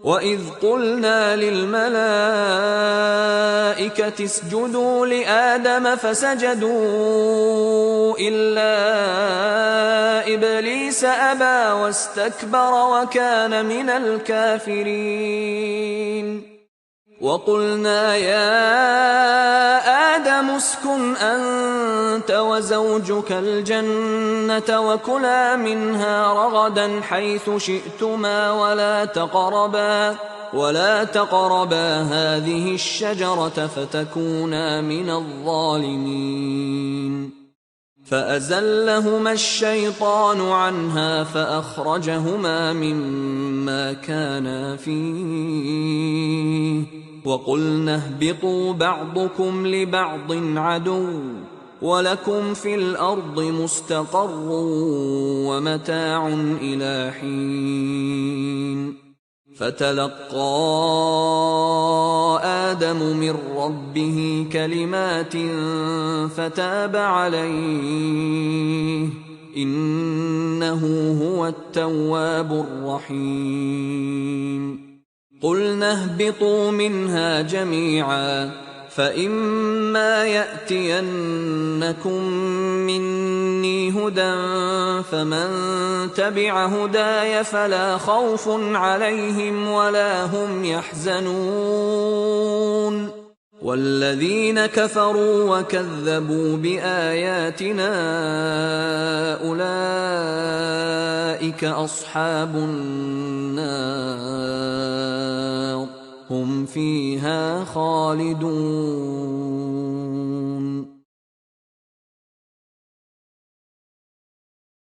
وَإِذْ قُلْنَا لِلْمَلَائِكَةِ اسْجُدُوا لِآدَمَ فَسَجَدُوا إِلَّا إِبْلِيسَ أَبَىٰ وَاسْتَكْبَرَ وَكَانَ مِنَ الْكَافِرِينَ وَقُلْنَا يَا آدَمُ اسْكُنْ أَنتَ وَزَوْجُكَ الْجَنَّةَ وَكُلَا مِنْهَا رَغَدًا حَيْثُ شِئْتُمَا وَلَا تَقْرَبَا هَٰذِهِ الشَّجَرَةَ فَتَكُونَا مِنَ الظَّالِمِينَ فَأَزَلَّهُمَا الشَّيْطَانُ عَنْهَا فَأَخْرَجَهُمَا مِمَّا كَانَا فِيهِ وَقُلْنَا اهْبِطُوا بَعْضُكُمْ لِبَعْضٍ عَدُوٌّ وَلَكُمْ فِي الْأَرْضِ مُسْتَقَرٌّ وَمَتَاعٌ إِلَىٰ حِينٍ فَتَلَقَّىٰ آدَمُ مِن رَّبِّهِ كَلِمَاتٍ فَتَابَ عَلَيْهِ ۚ إِنَّهُ هُوَ التَّوَّابُ الرَّحِيمُ قُلْنَا اهْبِطُوا مِنْهَا جَمِيعًا فَإِمَّا يَأْتِيَنَّكُم مِّنِّي هُدًى فَمَن تَبِعَ هُدَايَ فَلَا خَوْفٌ عَلَيْهِمْ وَلَا هُمْ يَحْزَنُونَ وَالَّذِينَ كَفَرُوا وَكَذَّبُوا بِآيَاتِنَا أُولَٰئِكَ أَصْحَابُ النَّارِ ۖ هُمْ فِيهَا خَالِدُونَ